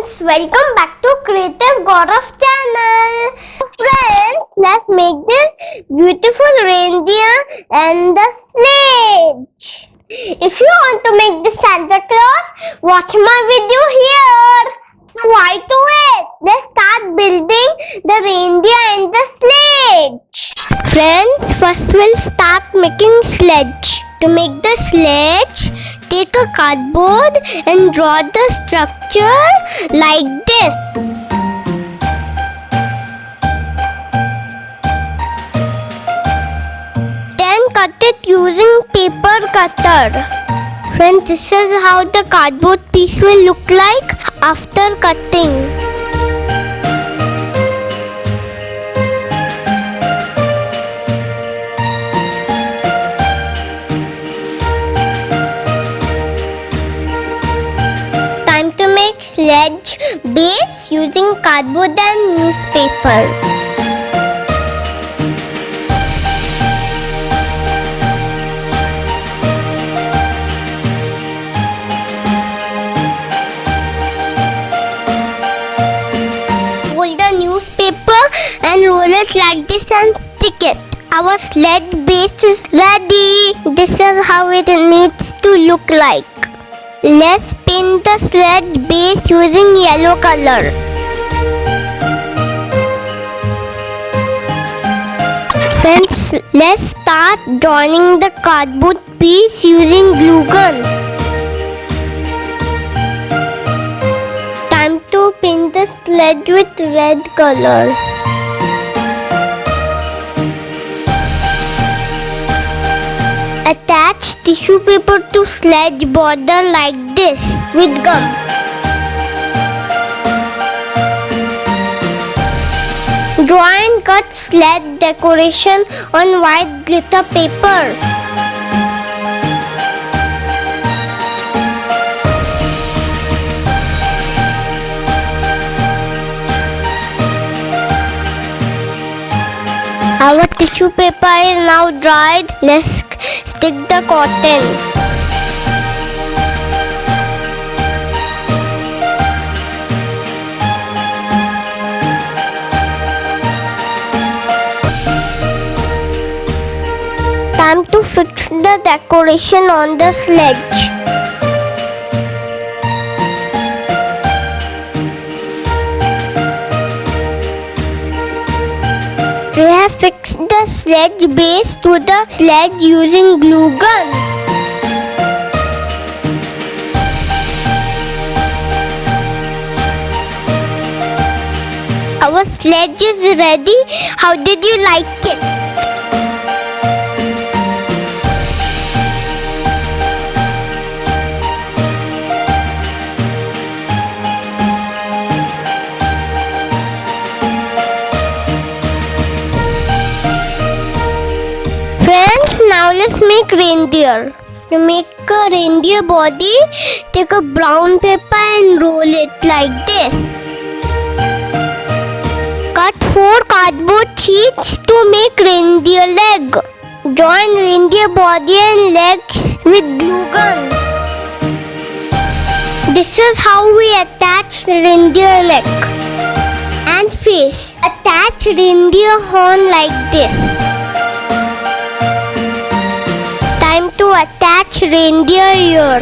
friends, welcome back to Creative God of channel. Friends, let's make this beautiful reindeer and the sledge. If you want to make the Santa Claus, watch my video here. So why to wait? Let's start building the reindeer and the sledge. Friends, first we'll start making sledge. To make the sledge, take a cardboard and draw the structure like this. Then cut it using paper cutter. Friends, this is how the cardboard piece will look like after cutting. Sledge base using cardboard and newspaper. Fold the newspaper and roll it like this and stick it. Our sledge base is ready. This is how it needs to look like. Let's paint the sledge base using yellow color. Friends, let's start drawing the cardboard piece using glue gun. Time to paint the sledge with red color. Attach tissue paper to sledge border like this with gum. Draw and cut sledge decoration on white glitter paper. Our tissue paper is now dried. Let's stick the cotton. Time to fix the decoration on the sledge. We have fixed the sledge base to the sledge using glue gun. Our sledge is ready. How did you like it? Now let's make reindeer. To make a reindeer body, take a brown paper and roll it like this. Cut 4 cardboard sheets to make reindeer leg. Join reindeer body and legs with glue gun. This is how we attach reindeer neck and face. Attach reindeer horn like this. To attach reindeer ear.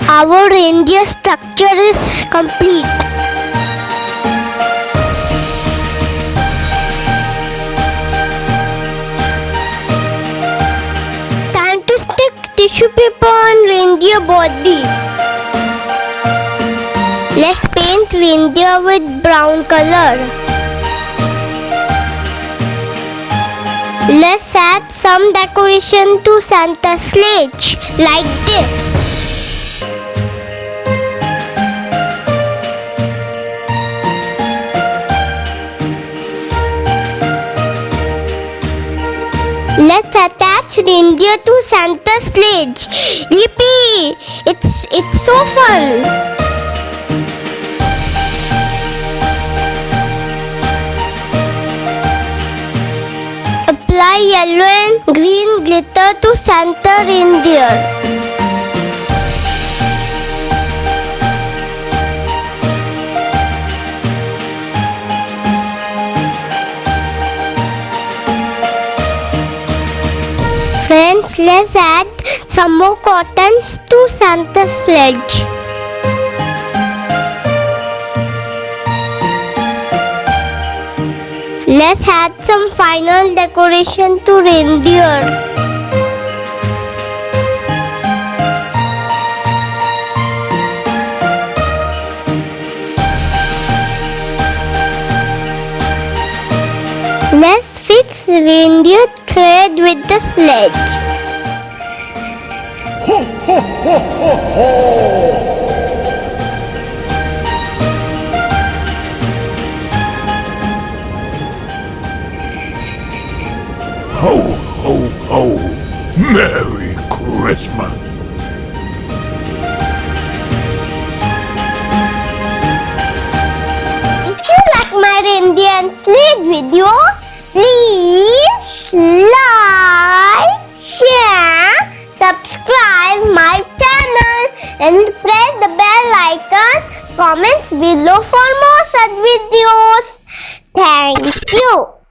Our reindeer structure is complete. Time to stick tissue paper on reindeer body. Let's paint reindeer with brown color. Let's add some decoration to Santa's sledge, like this. Let's attach reindeer to Santa's sledge. Yippee! It's so fun! Apply yellow and green glitter to Santa reindeer. Friends, let's add some more cottons to Santa's sledge. Let's add some final decoration to reindeer. Let's fix reindeer thread with the sledge. Ho, ho, ho, ho, ho! Ho, ho, ho! Merry Christmas! If you like my reindeer and sled video, please like, share, subscribe my channel and press the bell icon. Comments below for more such videos. Thank you.